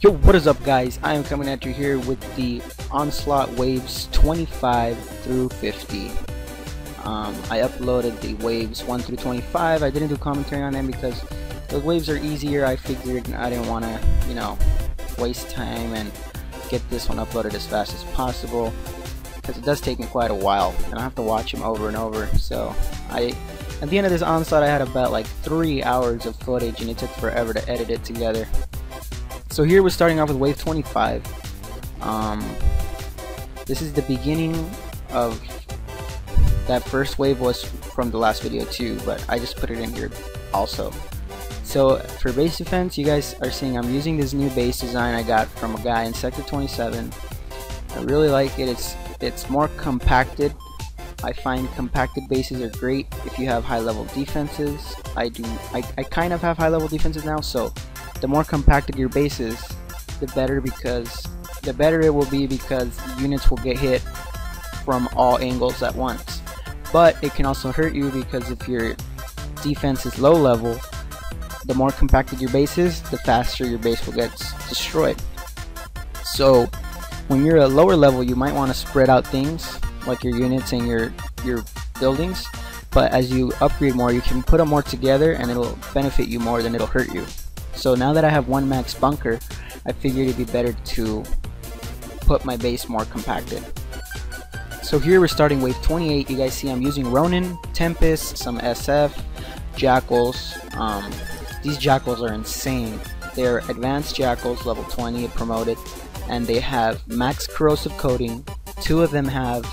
Yo, what is up guys? I am coming at you here with the Onslaught waves 25 through 50. I uploaded the waves 1 through 25. I didn't do commentary on them because the waves are easier. I figured I didn't want to, waste time and get this one uploaded as fast as possible because it does take me quite a while and I have to watch them over and over. So at the end of this Onslaught, I had about like 3 hours of footage and it took forever to edit it together. So here we're starting off with wave 25. This is the beginning of that first wave, was from the last video too, but I just put it in here also. So for base defense, you guys are seeing I'm using this new base design I got from a guy in Sector 27. I really like it. It's more compacted. I find compacted bases are great if you have high level defenses. I kind of have high level defenses now, so the more compacted your base is, the better it will be, because units will get hit from all angles at once. But it can also hurt you, because if your defense is low level, the more compacted your base is, the faster your base will get destroyed. So when you're at lower level, you might want to spread out things like your units and your buildings, but as you upgrade more, you can put them more together and it'll benefit you more than it'll hurt you. So now that I have one max bunker, I figured it'd be better to put my base more compacted. So here we're starting wave 28. You guys see I'm using Ronin, Tempest, some SF, Jackals. These Jackals are insane. They're advanced Jackals, level 20 promoted, and they have max corrosive coating. 2 of them have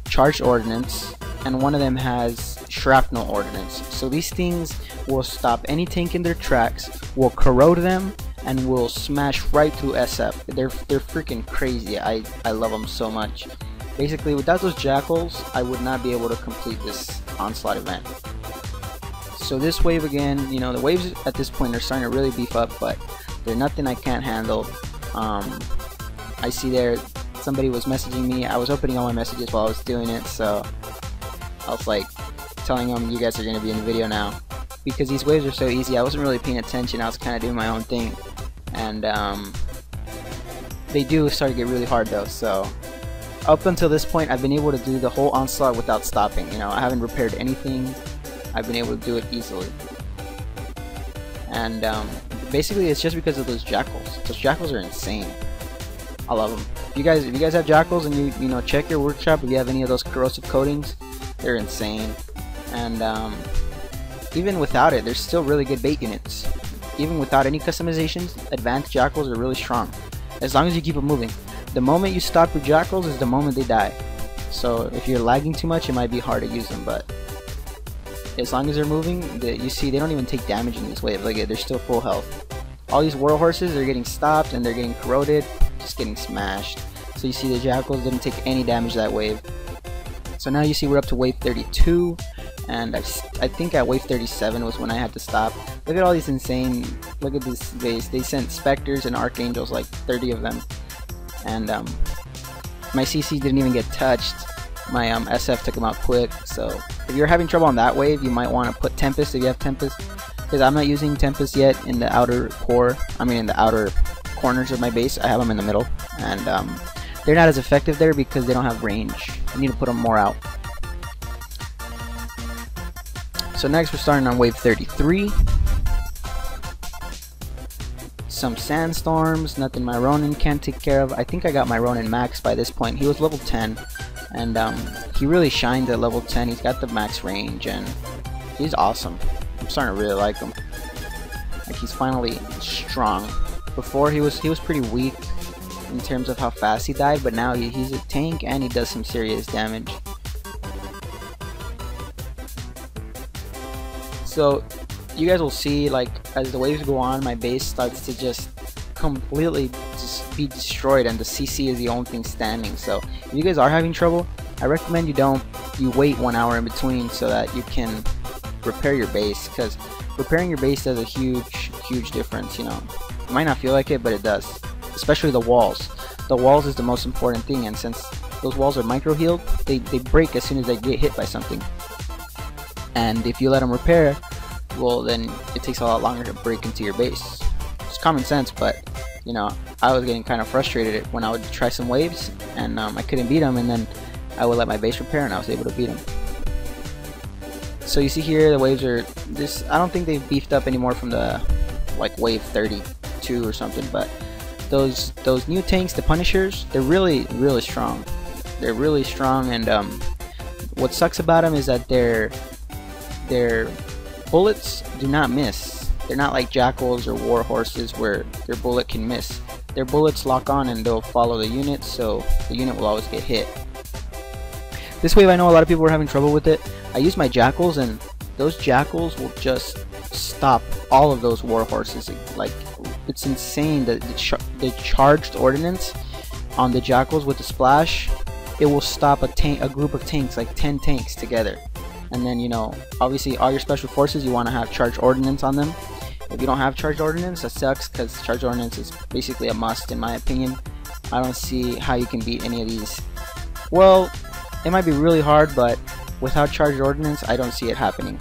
charged ordnance, and 1 of them has shrapnel ordnance. So these things will stop any tank in their tracks, will corrode them, and will smash right through SF. They're freaking crazy. I love them so much. Basically, without those Jackals, I would not be able to complete this Onslaught event. So this wave again, the waves at this point are starting to really beef up, but they're nothing I can't handle. I see there somebody was messaging me. I was opening all my messages while I was doing it, so I was like telling them, you guys are going to be in the video now, because these waves are so easy. I wasn't really paying attention. I was kind of doing my own thing, and they do start to get really hard though. So up until this point, I've been able to do the whole Onslaught without stopping. I haven't repaired anything. I've been able to do it easily, and basically it's just because of those Jackals. Those Jackals are insane. I love them. If you guys have Jackals and you check your workshop, if you have any of those corrosive coatings, they're insane. And even without it, there's still really good bait units. Even without any customizations, advanced Jackals are really strong, as long as you keep them moving. The moment you stop your Jackals is the moment they die. So if you're lagging too much, it might be hard to use them, but as long as they're moving, you see they don't even take damage in this wave. Look at, they're still full health. All these war horses, they're getting stopped and they're getting corroded, just getting smashed. So you see the Jackals didn't take any damage that wave. So now you see we're up to wave 32, and I think at wave 37 was when I had to stop. Look at all these insane, look at this base. They sent Spectres and Archangels, like 30 of them, and my CC didn't even get touched. My SF took them out quick. So if you're having trouble on that wave, you might want to put Tempest if you have Tempest, because I'm not using Tempest yet in the outer core. I mean in the outer corners of my base. I have them in the middle, and they're not as effective there because they don't have range. I need to put them more out. So next we're starting on wave 33. Some sandstorms, nothing my Ronin can't take care of. I think I got my Ronin max by this point. He was level 10, and he really shined at level 10. He's got the max range and he's awesome. I'm starting to really like him. Like, he's finally strong. Before he was pretty weak in terms of how fast he died, but now he's a tank and he does some serious damage. So you guys will see, like, as the waves go on, my base starts to just completely just be destroyed, and the CC is the only thing standing. So if you guys are having trouble, I recommend you wait 1 hour in between so that you can repair your base, because repairing your base does a huge difference. It might not feel like it, but it does, especially the walls. The walls is the most important thing, and since those walls are micro healed, they break as soon as they get hit by something. And if you let them repair, well, then it takes a lot longer to break into your base. It's common sense, but you know, I was getting kind of frustrated when I would try some waves and I couldn't beat them, and then I would let my base repair and I was able to beat them. So you see here the waves are this, I don't think they've beefed up anymore from the like wave 32 or something, but those new tanks, the Punishers, they're really strong. They're really strong, and what sucks about them is that their bullets do not miss. They're not like Jackals or War Horses where their bullet can miss. Their bullets lock on and they'll follow the unit, so the unit will always get hit. This wave, I know a lot of people were having trouble with it. I used my Jackals, and those Jackals will just stop all of those War Horses. Like, it's insane that the charged ordnance on the Jackals with the splash, it will stop a group of tanks, like 10 tanks together. And then, you know, obviously all your special forces, you want to have charged ordnance on them. If you don't have charged ordnance, that sucks, because charged ordnance is basically a must in my opinion. I don't see how you can beat any of these. Well, it might be really hard, but without charged ordnance, I don't see it happening.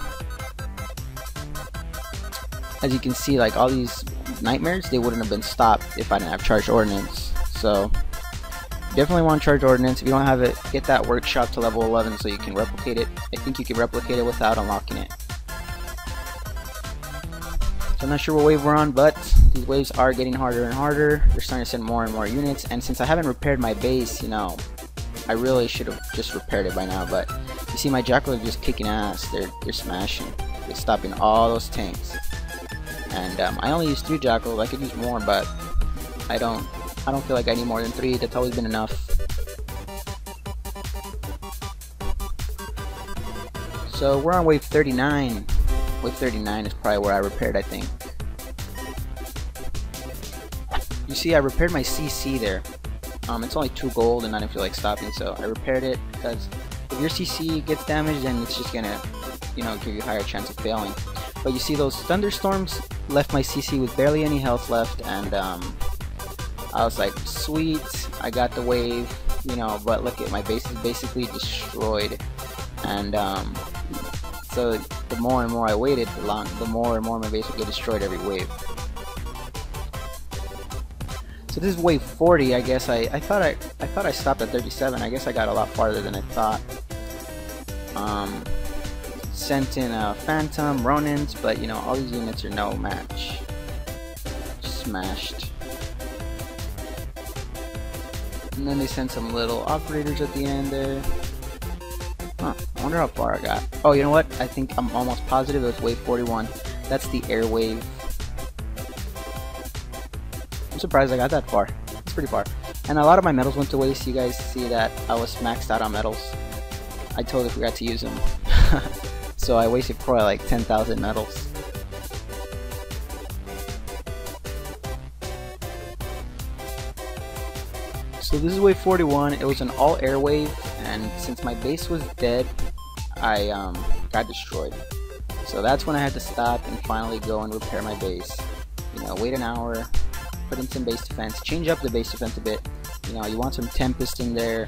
As you can see, like all these nightmares, they wouldn't have been stopped if I didn't have charged ordnance. So definitely want charged ordnance. If you don't have it, get that workshop to level 11 so you can replicate it. I think you can replicate it without unlocking it. So I'm not sure what wave we're on, but these waves are getting harder and harder. They're starting to send more and more units, and since I haven't repaired my base, you know, I really should have just repaired it by now. But you see my Jackals are just kicking ass. They're smashing. They're stopping all those tanks. And I only use 3 Jackals. I could use more, but I don't feel like I need more than 3. That's always been enough. So we're on wave 39. Wave 39 is probably where I repaired, I think. You see, I repaired my CC there. It's only 2 gold, and I didn't feel like stopping, so I repaired it, because if your CC gets damaged, then it's just gonna, you know, give you a higher chance of failing. But you see, those thunderstorms left my CC with barely any health left, and I was like, sweet, I got the wave, you know, but look at my base is basically destroyed. And so the more and more I waited, the more and more my base would get destroyed every wave. So this is wave 40. I guess I thought I stopped at 37. I guess I got a lot farther than I thought. Sent in Phantom, Ronins, but you know, all these units are no match. Smashed. And then they sent some little operators at the end there. Huh, I wonder how far I got. Oh, you know what? I think I'm almost positive it was wave 41. That's the air wave. I'm surprised I got that far. It's pretty far. And a lot of my medals went to waste. You guys see that I was maxed out on medals. I totally forgot to use them. So I wasted probably like 10,000 medals. So this is wave 41. It was an all air wave, and since my base was dead, I got destroyed. So that's when I had to stop and finally go and repair my base. You know, wait an hour, put in some base defense, change up the base defense a bit. You know, you want some Tempest in there.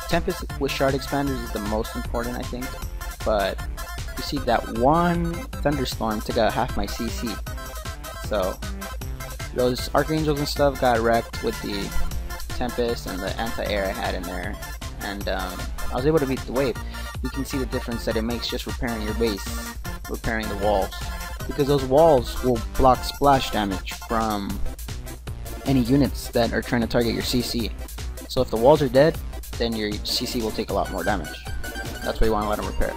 Tempest with shard expanders is the most important, I think. But you see that one thunderstorm took out half my CC. So those Archangels and stuff got wrecked with the Tempest and the anti-air I had in there, and I was able to beat the wave. You can see the difference that it makes just repairing your base, repairing the walls, because those walls will block splash damage from any units that are trying to target your CC. So if the walls are dead, then your CC will take a lot more damage. That's why you want to let them repair.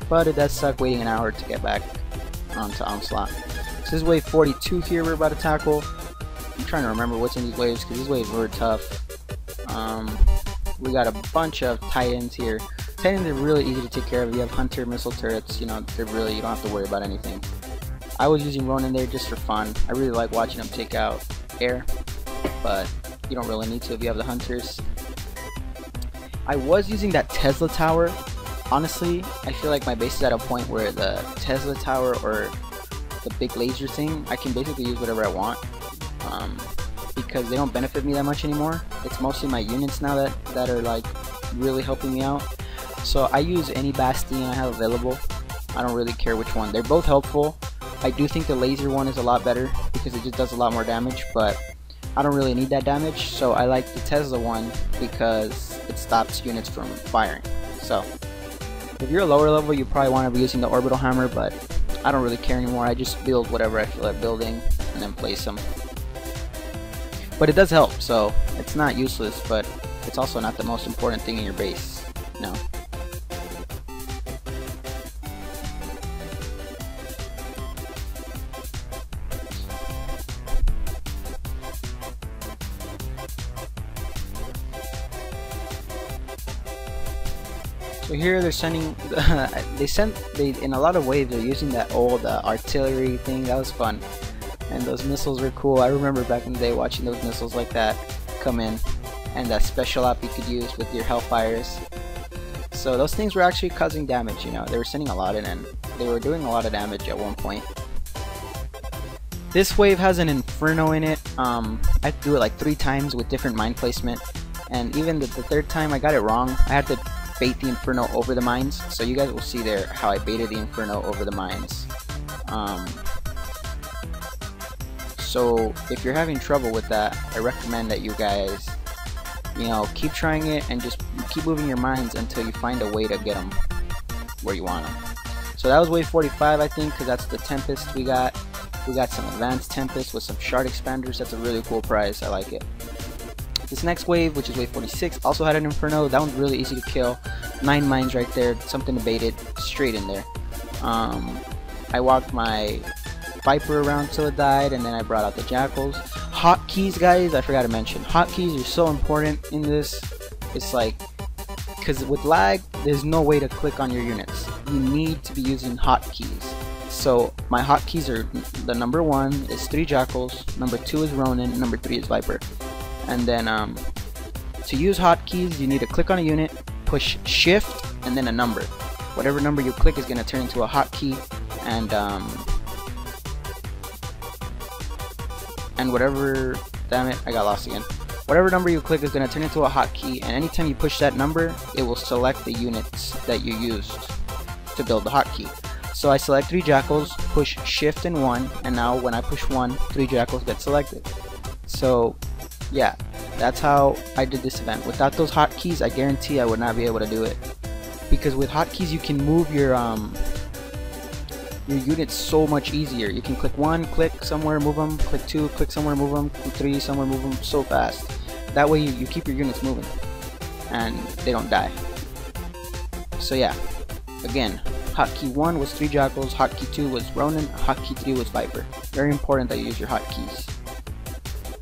But it does suck waiting an hour to get back onto Onslaught. So this is wave 42 here we're about to tackle. I'm trying to remember what's in these waves, because these waves were tough. We got a bunch of Titans here. Titans are really easy to take care of. You have Hunter missile turrets, you know, they're really, you don't have to worry about anything. I was using Ronin there just for fun. I really like watching them take out air, but you don't really need to if you have the Hunters. I was using that Tesla tower. Honestly, I feel like my base is at a point where the Tesla tower or the big laser thing, I can basically use whatever I want. Because they don't benefit me that much anymore. It's mostly my units now that are like really helping me out. So I use any Bastion I have available. I don't really care which one. They're both helpful, I do think the laser one is a lot better because it just does a lot more damage, but I don't really need that damage, so I like the Tesla one because it stops units from firing. So if you're a lower level, you probably want to be using the orbital hammer, but I don't really care anymore. I just build whatever I feel like building and then place them. But it does help, so it's not useless, but it's also not the most important thing in your base. No. So here they're sending, they in a lot of ways they're using that old artillery thing. That was fun, and those missiles were cool. I remember back in the day watching those missiles like that come in, and that special op you could use with your Hellfires. So those things were actually causing damage. You know, they were sending a lot in, and they were doing a lot of damage at one point. This wave has an Inferno in it. I had to do it like 3 times with different mine placement, and even the 3rd time I got it wrong. I had to bait the Inferno over the mines, so you guys will see there how I baited the Inferno over the mines. So if you're having trouble with that, I recommend that you guys, you know, keep trying it and just keep moving your mines until you find a way to get them where you want them. So that was wave 45, I think, because that's the Tempest we got. We got some advanced Tempest with some shard expanders. That's a really cool prize. I like it. This next wave, which is wave 46, also had an Inferno. That one's really easy to kill. 9 mines right there, something to bait it straight in there. I walked my Viper around till it died, and then I brought out the Jackals. Hotkeys, guys, I forgot to mention. Hotkeys are so important in this. It's like, because with lag, there's no way to click on your units. You need to be using hotkeys. So my hotkeys are, the number 1 is 3 Jackals, number 2 is Ronin, number 3 is Viper. And then to use hotkeys, you need to click on a unit, push shift, and then a number. Whatever number you click is going to turn into a hotkey, and whatever, damn it, I got lost again. Whatever number you click is going to turn into a hotkey, and anytime you push that number, it will select the units that you used to build the hotkey. So I select 3 Jackals, push shift and 1, and now when I push 1, 3 Jackals get selected. So yeah, that's how I did this event. Without those hotkeys, I guarantee I would not be able to do it. Because with hotkeys, you can move your units so much easier. You can click 1, click somewhere, move them. Click 2, click somewhere, move them. Click 3, somewhere, move them. So fast. That way, you keep your units moving, and they don't die. So yeah, again, hotkey 1 was 3 Jackals, hotkey 2 was Ronin, hotkey 3 was Viper. Very important that you use your hotkeys.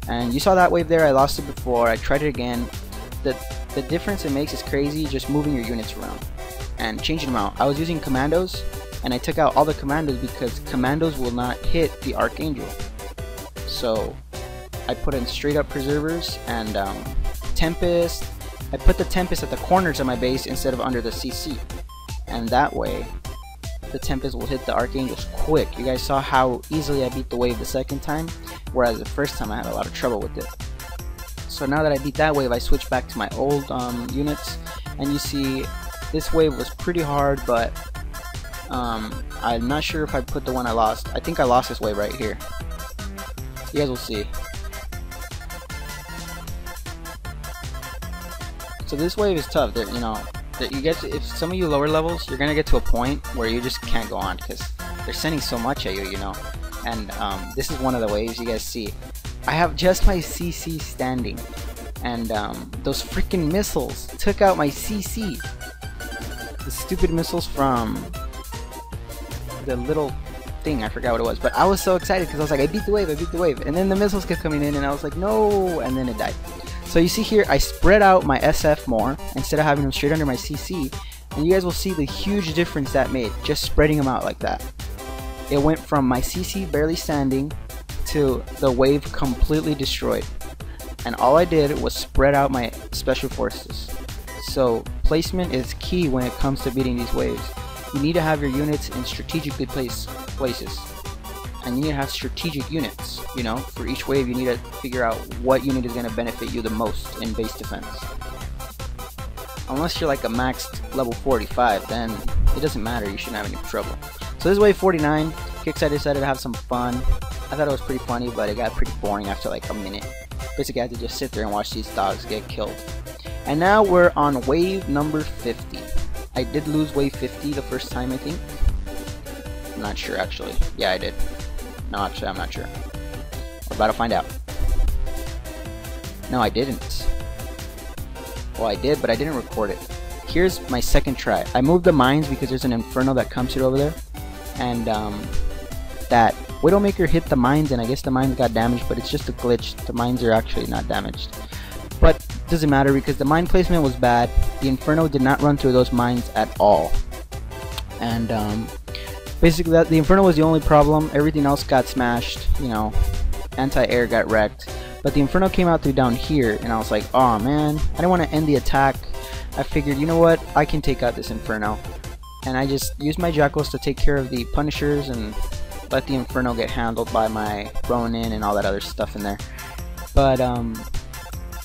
And you saw that wave there, I lost it before, I tried it again. The difference it makes is crazy, just moving your units around and changing them out. I was using commandos, and I took out all the commandos because commandos will not hit the Archangel. So I put in straight up preservers and Tempest. I put the Tempest at the corners of my base instead of under the CC, and that way the Tempest will hit the Archangels quick. You guys saw how easily I beat the wave the 2nd time, whereas the 1st time I had a lot of trouble with it. So now that I beat that wave, I switched back to my old units, and you see this wave was pretty hard, but I'm not sure if I put the one I lost. I think I lost this wave right here. You guys will see. So this wave is tough. You know, you get to, if some of you lower levels, you're gonna get to a point where you just can't go on because they're sending so much at you, you know. And this is one of the waves you guys see. I have just my CC standing, and those freaking missiles took out my CC. The stupid missiles from the little thing, I forgot what it was, but I was so excited because I was like, I beat the wave, and then the missiles kept coming in, and I was like, no, and then it died. So you see here, I spread out my SF more instead of having them straight under my CC, and you guys will see the huge difference that made, just spreading them out like that. It went from my CC barely standing to the wave completely destroyed, and all I did was spread out my special forces. So placement is key when it comes to beating these waves. You need to have your units in strategically placed places, and you need to have strategic units. You know, for each wave you need to figure out what unit is going to benefit you the most in base defense. Unless you're like a maxed level 45, then it doesn't matter, you shouldn't have any trouble. So this is wave 49. Kicks, I decided to have some fun. I thought it was pretty funny, but it got pretty boring after like a minute. Basically, I had to just sit there and watch these dogs get killed. And now we're on wave number 50. I did lose wave 50 the first time, I think. I'm not sure, actually. Yeah, I did. No, actually, I'm not sure. We're about to find out. No, I didn't. Well, I did, but I didn't record it. Here's my second try. I moved the mines because there's an inferno that comes through over there. And that Widowmaker hit the mines, and I guess the mines got damaged, but it's just a glitch. The mines are actually not damaged. But it doesn't matter because the mine placement was bad. The inferno did not run through those mines at all. And basically the inferno was the only problem. Everything else got smashed, you know, anti-air got wrecked. But the inferno came out through down here, and I was like, oh man, I didn't want to end the attack. I figured, you know what, I can take out this inferno. And I just used my jackals to take care of the punishers and let the inferno get handled by my Ronin and all that other stuff in there. But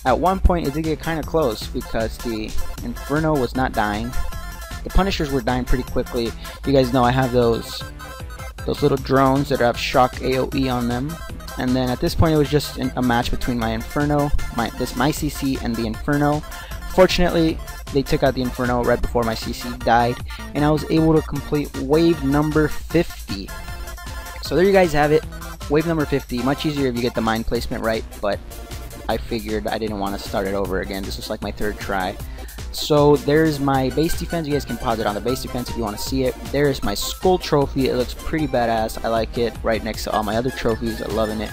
at one point it did get kind of close because the inferno was not dying. The punishers were dying pretty quickly. You guys know I have those little drones that have shock AoE on them. And then at this point it was just a match between my inferno, my CC and the inferno. Fortunately, they took out the inferno right before my CC died, and I was able to complete wave number 50. So there you guys have it, wave number 50. Much easier if you get the mine placement right, but I figured I didn't want to start it over again. This was like my third try. So there's my base defense. You guys can pause it on the base defense if you want to see it. There's my skull trophy. It looks pretty badass. I like it, right next to all my other trophies. I'm loving it.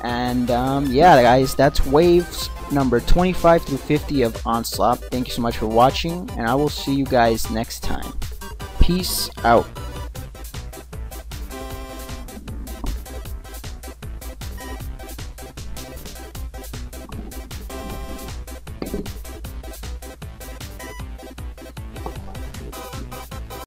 And yeah guys, that's waves number 25 through 50 of Onslaught. Thank you so much for watching, and I will see you guys next time. Peace out.